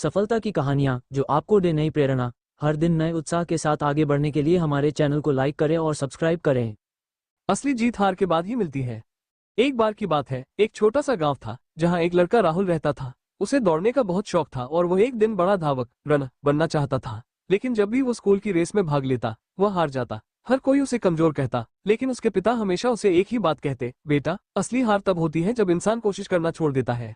सफलता की कहानियाँ जो आपको दे नई प्रेरणा। हर दिन नए उत्साह के साथ आगे बढ़ने के लिए हमारे चैनल को लाइक करें और सब्सक्राइब करें। असली जीत हार के बाद ही मिलती है। एक बार की बात है, एक छोटा सा गांव था जहां एक लड़का राहुल रहता था। उसे दौड़ने का बहुत शौक था और वह एक दिन बड़ा धावक रनर बनना चाहता था। लेकिन जब भी वो स्कूल की रेस में भाग लेता, वह हार जाता। हर कोई उसे कमजोर कहता, लेकिन उसके पिता हमेशा उसे एक ही बात कहते, बेटा, असली हार तब होती है जब इंसान कोशिश करना छोड़ देता है।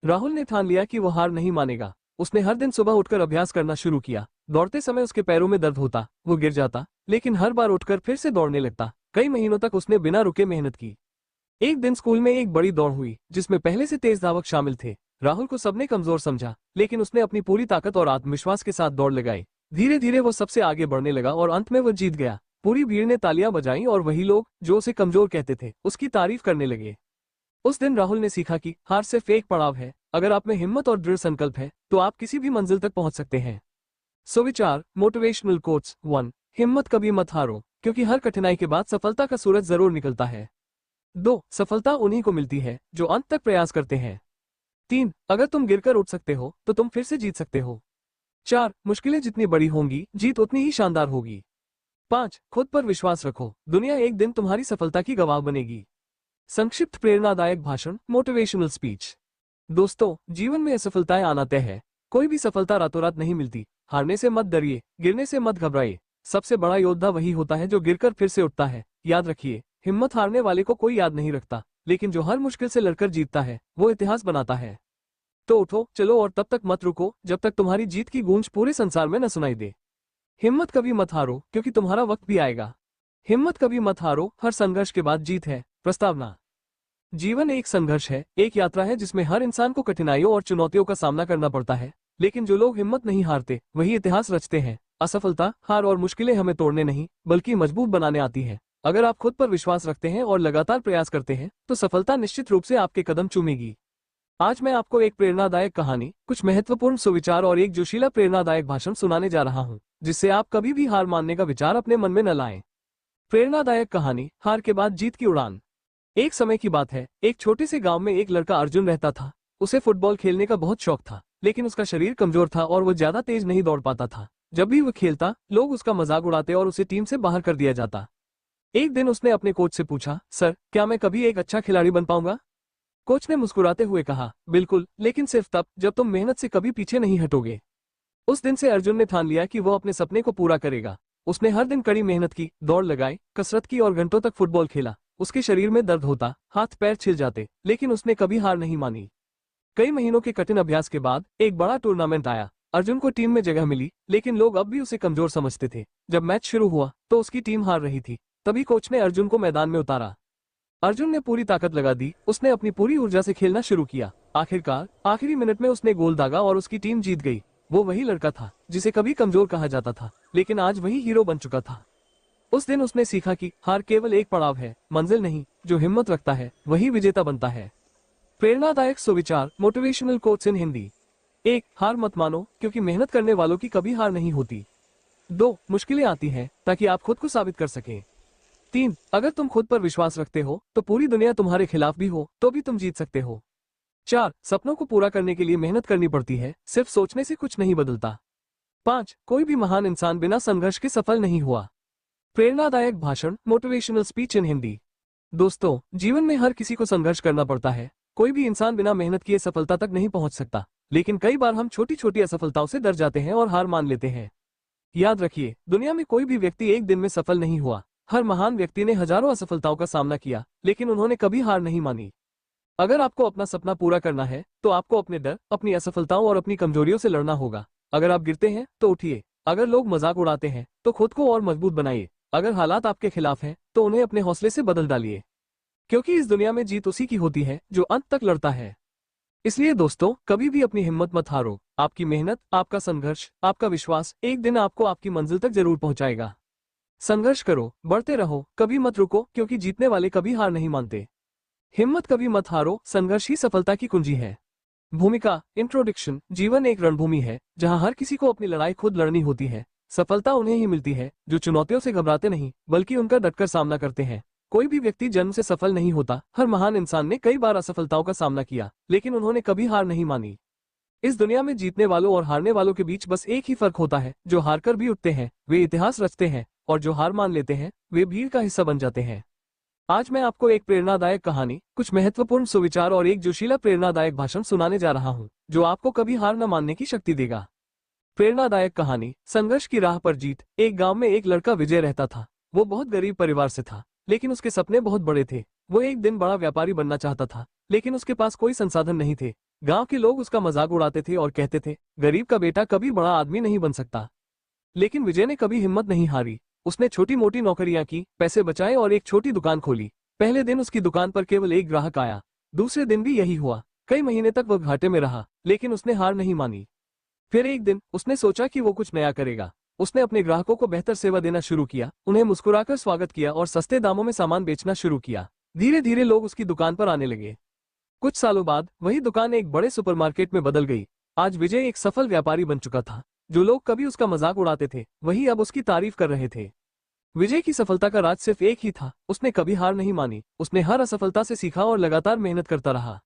राहुल ने ठान लिया कि वो हार नहीं मानेगा। उसने हर दिन सुबह उठकर अभ्यास करना शुरू किया। दौड़ते समय उसके पैरों में दर्द होता, वो गिर जाता, लेकिन हर बार उठकर फिर से दौड़ने लगता। कई महीनों तक उसने बिना रुके मेहनत की। एक दिन स्कूल में एक बड़ी दौड़ हुई जिसमें पहले से तेज धावक शामिल थे। राहुल को सबने कमजोर समझा, लेकिन उसने अपनी पूरी ताकत और आत्मविश्वास के साथ दौड़ लगाई। धीरे धीरे वो सबसे आगे बढ़ने लगा और अंत में वो जीत गया। पूरी भीड़ ने तालियां बजाईं और वही लोग जो उसे कमजोर कहते थे उसकी तारीफ करने लगे। उस दिन राहुल ने सीखा कि हार सिर्फ एक पड़ाव है। अगर आप में हिम्मत और दृढ़ संकल्प है तो आप किसी भी मंजिल तक पहुंच सकते हैं। सुविचार मोटिवेशनल कोट्स 1। हिम्मत कभी मत हारो, क्योंकि हर कठिनाई के बाद सफलता का सूरज जरूर निकलता है। 2। सफलता उन्हीं को मिलती है जो अंत तक प्रयास करते हैं। 3। अगर तुम गिरकर उठ सकते हो तो तुम फिर से जीत सकते हो। 4। मुश्किलें जितनी बड़ी होंगी, जीत उतनी ही शानदार होगी। 5। खुद पर विश्वास रखो, दुनिया एक दिन तुम्हारी सफलता की गवाह बनेगी। संक्षिप्त प्रेरणादायक भाषण, मोटिवेशनल स्पीच। दोस्तों, जीवन में असफलताएं आना तय है। कोई भी सफलता रातों रात नहीं मिलती। हारने से मत डरिए, गिरने से मत घबराइए। सबसे बड़ा योद्धा वही होता है जो गिरकर फिर से उठता है। याद रखिए, हिम्मत हारने वाले को कोई याद नहीं रखता, लेकिन जो हर मुश्किल से लड़कर जीतता है वो इतिहास बनाता है। तो उठो, चलो और तब तक मत रुको जब तक तुम्हारी जीत की गूंज पूरे संसार में न सुनाई दे। हिम्मत कभी मत हारो, क्योंकि तुम्हारा वक्त भी आएगा। हिम्मत कभी मत हारो, हर संघर्ष के बाद जीत है। प्रस्तावना। जीवन एक संघर्ष है, एक यात्रा है जिसमें हर इंसान को कठिनाइयों और चुनौतियों का सामना करना पड़ता है। लेकिन जो लोग हिम्मत नहीं हारते वही इतिहास रचते हैं। असफलता, हार और मुश्किलें हमें तोड़ने नहीं बल्कि मजबूत बनाने आती हैं। अगर आप खुद पर विश्वास रखते हैं और लगातार प्रयास करते हैं तो सफलता निश्चित रूप से आपके कदम चूमेगी। आज मैं आपको एक प्रेरणादायक कहानी, कुछ महत्वपूर्ण सुविचार और एक जोशीला प्रेरणादायक भाषण सुनाने जा रहा हूँ, जिससे आप कभी भी हार मानने का विचार अपने मन में न लाएं। प्रेरणादायक कहानी, हार के बाद जीत की उड़ान। एक समय की बात है, एक छोटे से गांव में एक लड़का अर्जुन रहता था। उसे फुटबॉल खेलने का बहुत शौक था, लेकिन उसका शरीर कमजोर था और वो ज्यादा तेज नहीं दौड़ पाता था। जब भी वो खेलता, लोग उसका मजाक उड़ाते और उसे टीम से बाहर कर दिया जाता। एक दिन उसने अपने कोच से पूछा, सर, क्या मैं कभी एक अच्छा खिलाड़ी बन पाऊंगा? कोच ने मुस्कुराते हुए कहा, बिल्कुल, लेकिन सिर्फ तब जब तुम मेहनत से कभी पीछे नहीं हटोगे। उस दिन से अर्जुन ने ठान लिया कि वो अपने सपने को पूरा करेगा। उसने हर दिन कड़ी मेहनत की, दौड़ लगाई, कसरत की और घंटों तक फुटबॉल खेला। उसके शरीर में दर्द होता, हाथ पैर छिल जाते, लेकिन उसने कभी हार नहीं मानी। कई महीनों के कठिन अभ्यास के बाद एक बड़ा टूर्नामेंट आया। अर्जुन को टीम में जगह मिली, लेकिन लोग अब भी उसे कमजोर समझते थे। जब मैच शुरू हुआ तो उसकी टीम हार रही थी। तभी कोच ने अर्जुन को मैदान में उतारा। अर्जुन ने पूरी ताकत लगा दी, उसने अपनी पूरी ऊर्जा से खेलना शुरू किया। आखिरकार आखिरी मिनट में उसने गोल दागा और उसकी टीम जीत गई। वो वही लड़का था जिसे कभी कमजोर कहा जाता था, लेकिन आज वही हीरो बन चुका था। उस दिन उसने सीखा कि हार केवल एक पड़ाव है, मंजिल नहीं। जो हिम्मत रखता है वही विजेता बनता है। प्रेरणादायक सुविचार, मोटिवेशनल कोट्स इन हिंदी। 1। हार मत मानो, क्योंकि मेहनत करने वालों की कभी हार नहीं होती। 2। मुश्किलें आती हैं ताकि आप खुद को साबित कर सकें। 3। अगर तुम खुद पर विश्वास रखते हो तो पूरी दुनिया तुम्हारे खिलाफ भी हो तो भी तुम जीत सकते हो। 4। सपनों को पूरा करने के लिए मेहनत करनी पड़ती है, सिर्फ सोचने से कुछ नहीं बदलता। 5। कोई भी महान इंसान बिना संघर्ष के सफल नहीं हुआ। प्रेरणादायक भाषण, मोटिवेशनल स्पीच इन हिंदी। दोस्तों, जीवन में हर किसी को संघर्ष करना पड़ता है। कोई भी इंसान बिना मेहनत किए सफलता तक नहीं पहुंच सकता, लेकिन कई बार हम छोटी छोटी असफलताओं से डर जाते हैं और हार मान लेते हैं। याद रखिए, दुनिया में कोई भी व्यक्ति एक दिन में सफल नहीं हुआ। हर महान व्यक्ति ने हजारों असफलताओं का सामना किया, लेकिन उन्होंने कभी हार नहीं मानी। अगर आपको अपना सपना पूरा करना है तो आपको अपने डर, अपनी असफलताओं और अपनी कमजोरियों से लड़ना होगा। अगर आप गिरते हैं तो उठिए, अगर लोग मजाक उड़ाते हैं तो खुद को और मजबूत बनाइए, अगर हालात आपके खिलाफ हैं तो उन्हें अपने हौसले से बदल डालिए, क्योंकि इस दुनिया में जीत उसी की होती है जो अंत तक लड़ता है। इसलिए दोस्तों, कभी भी अपनी हिम्मत मत हारो। आपकी मेहनत, आपका संघर्ष, आपका विश्वास एक दिन आपको आपकी मंजिल तक जरूर पहुंचाएगा। संघर्ष करो, बढ़ते रहो, कभी मत रुको, क्योंकि जीतने वाले कभी हार नहीं मानते। हिम्मत कभी मत हारो, संघर्ष ही सफलता की कुंजी है। भूमिका, इंट्रोडक्शन। जीवन एक रणभूमि है जहां हर किसी को अपनी लड़ाई खुद लड़नी होती है। सफलता उन्हें ही मिलती है जो चुनौतियों से घबराते नहीं बल्कि उनका डटकर सामना करते हैं। कोई भी व्यक्ति जन्म से सफल नहीं होता। हर महान इंसान ने कई बार असफलताओं का सामना किया, लेकिन उन्होंने कभी हार नहीं मानी। इस दुनिया में जीतने वालों और हारने वालों के बीच बस एक ही फर्क होता है, जो हारकर भी उठते हैं वे इतिहास रचते हैं, और जो हार मान लेते हैं वे भीड़ का हिस्सा बन जाते हैं। आज मैं आपको एक प्रेरणादायक कहानी, कुछ महत्वपूर्ण सुविचार और एक जोशीला प्रेरणादायक भाषण सुनाने जा रहा हूँ, जो आपको कभी हार न मानने की शक्ति देगा। प्रेरणादायक कहानी, संघर्ष की राह पर जीत। एक गांव में एक लड़का विजय रहता था। वो बहुत गरीब परिवार से था, लेकिन उसके सपने बहुत बड़े थे। वो एक दिन बड़ा व्यापारी बनना चाहता था, लेकिन उसके पास कोई संसाधन नहीं थे। गांव के लोग उसका मजाक उड़ाते थे और कहते थे, गरीब का बेटा कभी बड़ा आदमी नहीं बन सकता। लेकिन विजय ने कभी हिम्मत नहीं हारी। उसने छोटी मोटी नौकरियां की, पैसे बचाए और एक छोटी दुकान खोली। पहले दिन उसकी दुकान पर केवल एक ग्राहक आया। दूसरे दिन भी यही हुआ। कई महीने तक वह घाटे में रहा, लेकिन उसने हार नहीं मानी। फिर एक दिन उसने सोचा कि वो कुछ नया करेगा। उसने अपने ग्राहकों को बेहतर सेवा देना शुरू किया, उन्हें मुस्कुराकर स्वागत किया और सस्ते दामों में सामान बेचना शुरू किया। धीरे धीरे लोग उसकी दुकान पर आने लगे। कुछ सालों बाद वही दुकान एक बड़े सुपरमार्केट में बदल गई। आज विजय एक सफल व्यापारी बन चुका था। जो लोग कभी उसका मजाक उड़ाते थे, वही अब उसकी तारीफ कर रहे थे। विजय की सफलता का राज सिर्फ एक ही था, उसने कभी हार नहीं मानी। उसने हर असफलता से सीखा और लगातार मेहनत करता रहा।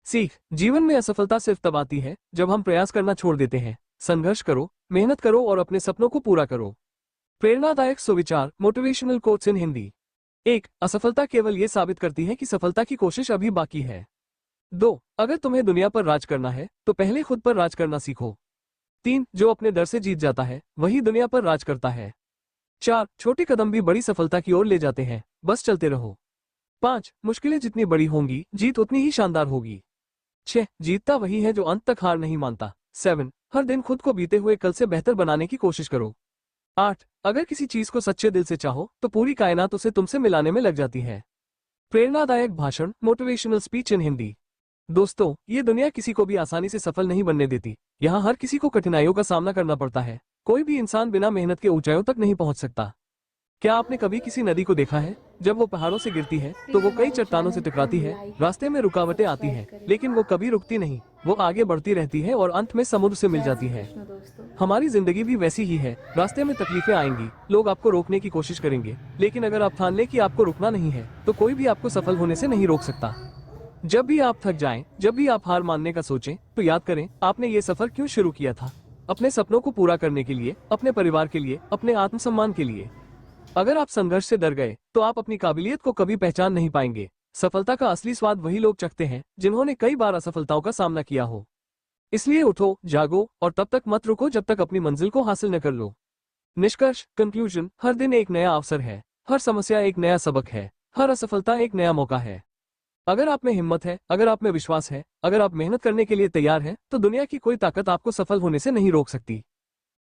सीख, जीवन में असफलता सिर्फ तब आती है जब हम प्रयास करना छोड़ देते हैं। संघर्ष करो, मेहनत करो और अपने सपनों को पूरा करो। प्रेरणादायक सुविचार, मोटिवेशनल कोट्स इन हिंदी। 1. असफलता केवल ये साबित करती है कि सफलता की कोशिश अभी बाकी है। 2. अगर तुम्हें दुनिया पर राज करना है तो पहले खुद पर राज करना सीखो। 3. जो अपने डर से जीत जाता है वही दुनिया पर राज करता है। 4. छोटे कदम भी बड़ी सफलता की ओर ले जाते हैं, बस चलते रहो। 5. मुश्किलें जितनी बड़ी होंगी जीत उतनी ही शानदार होगी। 6. जीतता वही है जो अंत तक हार नहीं मानता। 7. हर दिन खुद को बीते हुए कल से बेहतर बनाने की कोशिश करो। 8. अगर किसी चीज को सच्चे दिल से चाहो तो पूरी कायनात उसे तुमसे मिलाने में लग जाती है। प्रेरणादायक भाषण, मोटिवेशनल स्पीच इन हिंदी। दोस्तों, ये दुनिया किसी को भी आसानी से सफल नहीं बनने देती। यहाँ हर किसी को कठिनाइयों का सामना करना पड़ता है। कोई भी इंसान बिना मेहनत के ऊंचाइयों तक नहीं पहुंच सकता। क्या आपने कभी किसी नदी को देखा है? जब वो पहाड़ों से गिरती है तो वो कई चट्टानों से टकराती है, रास्ते में रुकावटें आती हैं, लेकिन वो कभी रुकती नहीं। वो आगे बढ़ती रहती है और अंत में समुद्र से मिल जाती है। हमारी जिंदगी भी वैसी ही है। रास्ते में तकलीफें आएंगी, लोग आपको रोकने की कोशिश करेंगे, लेकिन अगर आप ठान लें कि आपको रुकना नहीं है तो कोई भी आपको सफल होने से नहीं रोक सकता। जब भी आप थक जाएं, जब भी आप हार मानने का सोचें, तो याद करें आपने ये सफर क्यों शुरू किया था। अपने सपनों को पूरा करने के लिए, अपने परिवार के लिए, अपने आत्मसम्मान के लिए। अगर आप संघर्ष से डर गए तो आप अपनी काबिलियत को कभी पहचान नहीं पाएंगे। सफलता का असली स्वाद वही लोग चखते हैं जिन्होंने कई बार असफलताओं का सामना किया हो। इसलिए उठो, जागो और तब तक मत रुको जब तक अपनी मंजिल को हासिल न कर लो। निष्कर्ष, कंक्लूजन, हर दिन एक नया अवसर है, हर समस्या एक नया सबक है, हर असफलता एक नया मौका है। अगर आप में हिम्मत है, अगर आप में विश्वास है, अगर आप मेहनत करने के लिए तैयार हैं, तो दुनिया की कोई ताकत आपको सफल होने से नहीं रोक सकती।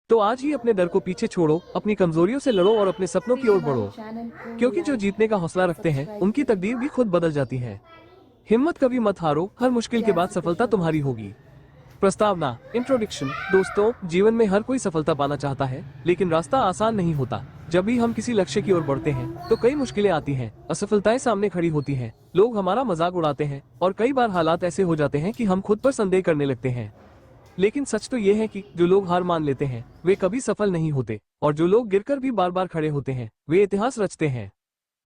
तो आज ही अपने डर को पीछे छोड़ो, अपनी कमजोरियों से लड़ो और अपने सपनों की ओर बढ़ो, क्योंकि जो जीतने का हौसला रखते हैं उनकी तकदीर भी खुद बदल जाती है। हिम्मत कभी मत हारो, हर मुश्किल के बाद सफलता तुम्हारी होगी। प्रस्तावना, इंट्रोडक्शन। दोस्तों, जीवन में हर कोई सफलता पाना चाहता है, लेकिन रास्ता आसान नहीं होता। जब भी हम किसी लक्ष्य की ओर बढ़ते हैं तो कई मुश्किलें आती हैं, असफलताएं सामने खड़ी होती हैं, लोग हमारा मजाक उड़ाते हैं और कई बार हालात ऐसे हो जाते हैं कि हम खुद पर संदेह करने लगते हैं। लेकिन सच तो ये है कि जो लोग हार मान लेते हैं वे कभी सफल नहीं होते, और जो लोग गिरकर भी बार बार खड़े होते हैं वे इतिहास रचते हैं।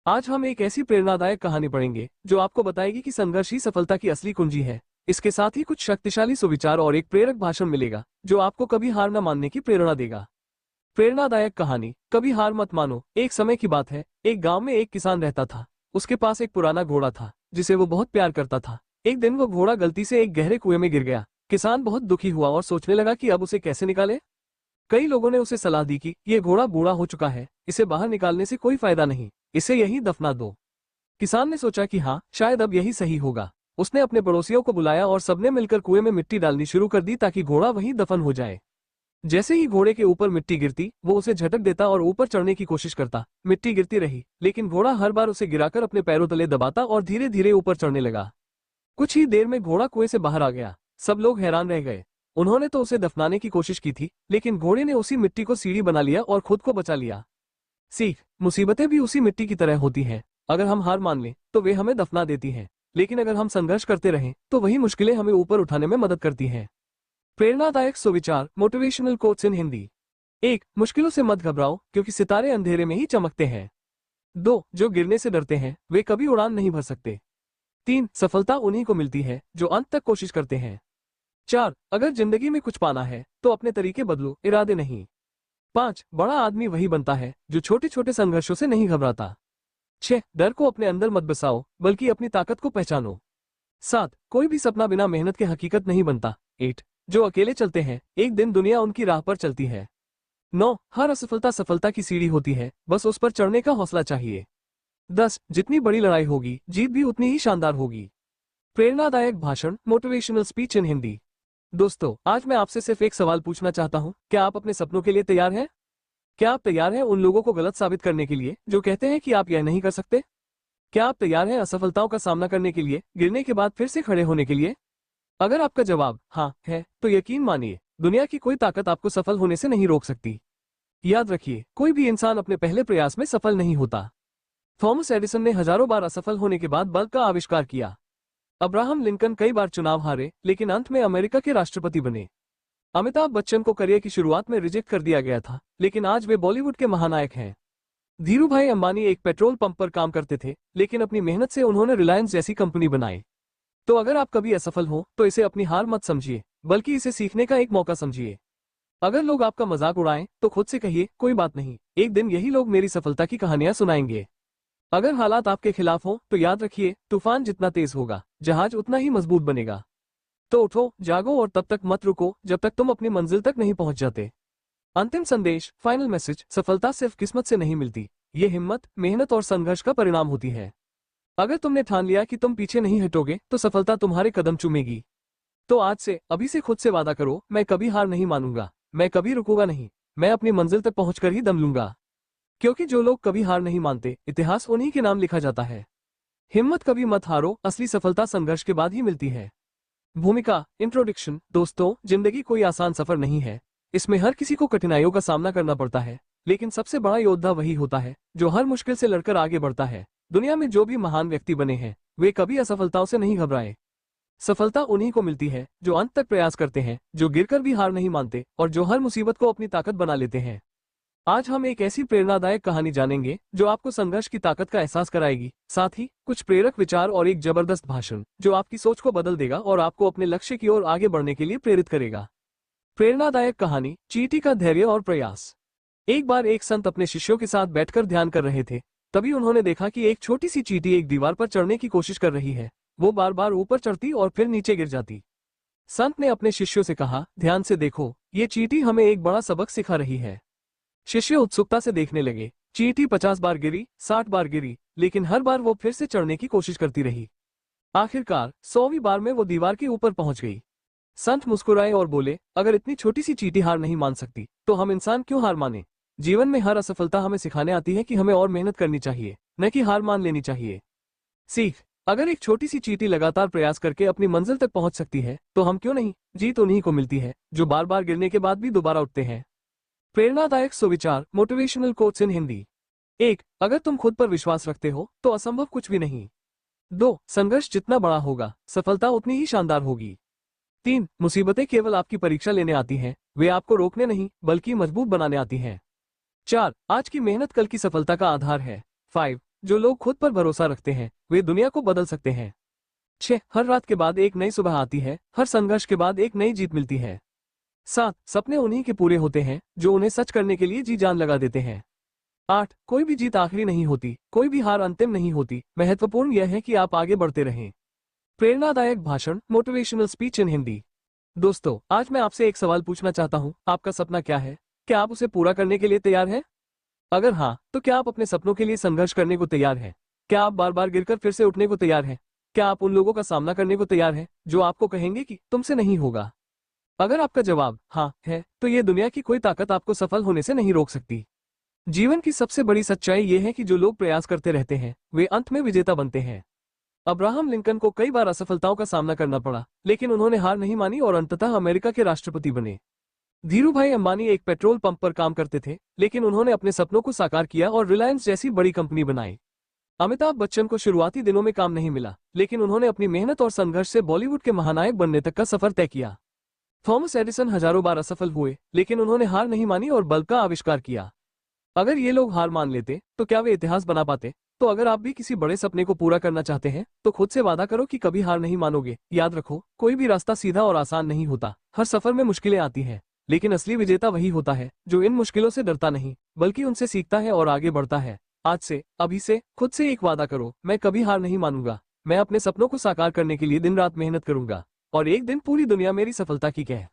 आज हम एक ऐसी प्रेरणादायक कहानी पढ़ेंगे जो आपको बताएगी कि संघर्ष ही सफलता की असली कुंजी है। इसके साथ ही कुछ शक्तिशाली सुविचार और एक प्रेरक भाषण मिलेगा जो आपको कभी हार न मानने की प्रेरणा देगा। प्रेरणादायक कहानी, कभी हार मत मानो। एक समय की बात है, एक गांव में एक किसान रहता था। उसके पास एक पुराना घोड़ा था जिसे वो बहुत प्यार करता था। एक दिन वो घोड़ा गलती से एक गहरे कुएं में गिर गया। किसान बहुत दुखी हुआ और सोचने लगा कि अब उसे कैसे निकाले। कई लोगों ने उसे सलाह दी कि ये घोड़ा बूढ़ा हो चुका है, इसे बाहर निकालने से कोई फायदा नहीं, इसे यहीं दफना दो। किसान ने सोचा कि हाँ, शायद अब यही सही होगा। उसने अपने पड़ोसियों को बुलाया और सबने मिलकर कुएं में मिट्टी डालनी शुरू कर दी ताकि घोड़ा वहीं दफन हो जाए। जैसे ही घोड़े के ऊपर मिट्टी गिरती, वो उसे झटक देता और ऊपर चढ़ने की कोशिश करता। मिट्टी गिरती रही, लेकिन घोड़ा हर बार उसे गिराकर अपने पैरों तले दबाता और धीरे धीरे ऊपर चढ़ने लगा। कुछ ही देर में घोड़ा कुएं से बाहर आ गया। सब लोग हैरान रह गए। उन्होंने तो उसे दफनाने की कोशिश की थी, लेकिन घोड़े ने उसी मिट्टी को सीढ़ी बना लिया और खुद को बचा लिया। सीख, मुसीबतें भी उसी मिट्टी की तरह होती हैं। अगर हम हार मान लें तो वे हमें दफना देती हैं, लेकिन अगर हम संघर्ष करते रहें तो वही मुश्किलें हमें ऊपर उठाने में मदद करती हैं। प्रेरणादायक सुविचार, मोटिवेशनल कोट्स इन हिंदी। 1. मुश्किलों से मत घबराओ, क्योंकि सितारे अंधेरे में ही चमकते हैं। 2. जो गिरने से डरते हैं वे कभी उड़ान नहीं भर सकते। 3. सफलता उन्हीं को मिलती है जो अंत तक कोशिश करते हैं। 4. अगर जिंदगी में कुछ पाना है तो अपने तरीके बदलो, इरादे नहीं। 5. बड़ा आदमी वही बनता है जो छोटे छोटे संघर्षों से नहीं घबराता। 6. डर को अपने अंदर मत बसाओ, बल्कि अपनी ताकत को पहचानो। 7. कोई भी सपना बिना मेहनत के हकीकत नहीं बनता। 8. जो अकेले चलते हैं एक दिन दुनिया उनकी राह पर चलती है। 9. हर असफलता सफलता की सीढ़ी होती है, बस उस पर चढ़ने का हौसला चाहिए। 10. जितनी बड़ी लड़ाई होगी जीत भी उतनी ही शानदार होगी। प्रेरणादायक भाषण, मोटिवेशनल स्पीच इन हिंदी। दोस्तों, आज मैं आपसे सिर्फ एक सवाल पूछना चाहता हूं, क्या आप अपने सपनों के लिए तैयार हैं? क्या आप तैयार हैं उन लोगों को गलत साबित करने के लिए जो कहते हैं कि आप यह नहीं कर सकते? क्या आप तैयार हैं असफलताओं का सामना करने के लिए, गिरने के बाद फिर से खड़े होने के लिए? अगर आपका जवाब हाँ है, तो यकीन मानिए, दुनिया की कोई ताकत आपको सफल होने से नहीं रोक सकती। याद रखिए, कोई भी इंसान अपने पहले प्रयास में सफल नहीं होता। थॉमस एडिसन ने हजारों बार असफल होने के बाद बल्ब का आविष्कार किया। अब्राहम लिंकन कई बार चुनाव हारे, लेकिन अंत में अमेरिका के राष्ट्रपति बने। अमिताभ बच्चन को करियर की शुरुआत में रिजेक्ट कर दिया गया था, लेकिन आज वे बॉलीवुड के महानायक हैं। धीरूभाई अंबानी एक पेट्रोल पंप पर काम करते थे, लेकिन अपनी मेहनत से उन्होंने रिलायंस जैसी कंपनी बनाई। तो अगर आप कभी असफल हो तो इसे अपनी हार मत समझिए, बल्कि इसे सीखने का एक मौका समझिए। अगर लोग आपका मजाक उड़ाएं तो खुद से कहिए, कोई बात नहीं, एक दिन यही लोग मेरी सफलता की कहानियां सुनाएंगे। अगर हालात आपके खिलाफ हो तो याद रखिए, तूफान जितना तेज होगा जहाज उतना ही मजबूत बनेगा। तो उठो, जागो और तब तक मत रुको जब तक तुम अपनी मंजिल तक नहीं पहुंच जाते। अंतिम संदेश, फाइनल मैसेज, सफलता सिर्फ किस्मत से नहीं मिलती, ये हिम्मत, मेहनत और संघर्ष का परिणाम होती है। अगर तुमने ठान लिया कि तुम पीछे नहीं हटोगे तो सफलता तुम्हारे कदम चूमेगी। तो आज से, अभी से खुद से वादा करो, मैं कभी हार नहीं मानूंगा, मैं कभी रुकूंगा नहीं, मैं अपनी मंजिल तक पहुंचकर ही दम लूंगा। क्योंकि जो लोग कभी हार नहीं मानते, इतिहास उन्हीं के नाम लिखा जाता है। हिम्मत कभी मत हारो, असली सफलता संघर्ष के बाद ही मिलती है। भूमिका, इंट्रोडक्शन। दोस्तों, जिंदगी कोई आसान सफर नहीं है, इसमें हर किसी को कठिनाइयों का सामना करना पड़ता है, लेकिन सबसे बड़ा योद्धा वही होता है जो हर मुश्किल से लड़कर आगे बढ़ता है। दुनिया में जो भी महान व्यक्ति बने हैं, वे कभी असफलताओं से नहीं घबराए। सफलता उन्हीं को मिलती है जो अंत तक प्रयास करते हैं, जो गिरकर भी हार नहीं मानते और जो हर मुसीबत को अपनी ताकत बना लेते हैं। आज हम एक ऐसी प्रेरणादायक कहानी जानेंगे जो आपको संघर्ष की ताकत का एहसास कराएगी, साथ ही कुछ प्रेरक विचार और एक जबरदस्त भाषण जो आपकी सोच को बदल देगा और आपको अपने लक्ष्य की ओर आगे बढ़ने के लिए प्रेरित करेगा। प्रेरणादायक कहानी, चींटी का धैर्य और प्रयास। एक बार एक संत अपने शिष्यों के साथ बैठकर ध्यान कर रहे थे। तभी उन्होंने देखा कि एक छोटी सी चींटी एक दीवार पर चढ़ने की कोशिश कर रही है। वो बार बार ऊपर चढ़ती और फिर नीचे गिर जाती। संत ने अपने शिष्यों से कहा, ध्यान से देखो, ये चींटी हमें एक बड़ा सबक सिखा रही है। शिष्य उत्सुकता से देखने लगे। चींटी 50 बार गिरी, 60 बार गिरी, लेकिन हर बार वो फिर से चढ़ने की कोशिश करती रही। आखिरकार 100वीं बार में वो दीवार के ऊपर पहुंच गई। संत मुस्कुराए और बोले, अगर इतनी छोटी सी चींटी हार नहीं मान सकती तो हम इंसान क्यों हार माने? जीवन में हर असफलता हमें सिखाने आती है कि हमें और मेहनत करनी चाहिए, न कि हार मान लेनी चाहिए। सीख, अगर एक छोटी सी चींटी लगातार प्रयास करके अपनी मंजिल तक पहुंच सकती है तो हम क्यों नहीं? जीत उन्हीं को मिलती है जो बार बार गिरने के बाद भी दोबारा उठते हैं। प्रेरणादायक सुविचार, मोटिवेशनल कोट्स इन हिंदी। 1. अगर तुम खुद पर विश्वास रखते हो तो असंभव कुछ भी नहीं। 2. संघर्ष जितना बड़ा होगा, सफलता उतनी ही शानदार होगी। 3. मुसीबतें केवल आपकी परीक्षा लेने आती हैं, वे आपको रोकने नहीं बल्कि मजबूत बनाने आती हैं। 4. आज की मेहनत कल की सफलता का आधार है। 5. जो लोग खुद पर भरोसा रखते हैं वे दुनिया को बदल सकते हैं। 6. हर रात के बाद एक नई सुबह आती है, हर संघर्ष के बाद एक नई जीत मिलती है। 7. सपने उन्हीं के पूरे होते हैं जो उन्हें सच करने के लिए जी जान लगा देते हैं। 8. कोई भी जीत आखिरी नहीं होती, कोई भी हार अंतिम नहीं होती, महत्वपूर्ण यह है कि आप आगे बढ़ते रहें। प्रेरणादायक भाषण, मोटिवेशनल स्पीच इन हिंदी। दोस्तों, आज मैं आपसे एक सवाल पूछना चाहता हूं, आपका सपना क्या है? क्या आप उसे पूरा करने के लिए तैयार हैं? अगर हाँ, तो क्या आप अपने सपनों के लिए संघर्ष करने को तैयार हैं? क्या आप बार बार गिरकर फिर से उठने को तैयार हैं? क्या आप उन लोगों का सामना करने को तैयार हैं जो आपको कहेंगे कि तुमसे नहीं होगा? अगर आपका जवाब हाँ है, तो ये दुनिया की कोई ताकत आपको सफल होने से नहीं रोक सकती। जीवन की सबसे बड़ी सच्चाई ये है कि जो लोग प्रयास करते रहते हैं वे अंत में विजेता बनते हैं। अब्राहम लिंकन को कई बार असफलताओं का सामना करना पड़ा, लेकिन उन्होंने हार नहीं मानी और अंततः अमेरिका के राष्ट्रपति बने। धीरूभाई अंबानी एक पेट्रोल पंप पर काम करते थे, लेकिन उन्होंने अपने सपनों को साकार किया और रिलायंस जैसी बड़ी कंपनी बनाई। अमिताभ बच्चन को शुरुआती दिनों में काम नहीं मिला, लेकिन उन्होंने अपनी मेहनत और संघर्ष से बॉलीवुड के महानायक बनने तक का सफर तय किया। थॉमस एडिसन हजारों बार असफल हुए, लेकिन उन्होंने हार नहीं मानी और बल्ब का आविष्कार किया। अगर ये लोग हार मान लेते तो क्या वे इतिहास बना पाते? तो अगर आप भी किसी बड़े सपने को पूरा करना चाहते हैं तो खुद से वादा करो कि कभी हार नहीं मानोगे। याद रखो, कोई भी रास्ता सीधा और आसान नहीं होता। हर सफर में मुश्किलें आती हैं, लेकिन असली विजेता वही होता है जो इन मुश्किलों से डरता नहीं बल्कि उनसे सीखता है और आगे बढ़ता है। आज से, अभी से खुद से एक वादा करो, मैं कभी हार नहीं मानूंगा। मैं अपने सपनों को साकार करने के लिए दिन रात मेहनत करूंगा और एक दिन पूरी दुनिया मेरी सफलता की कह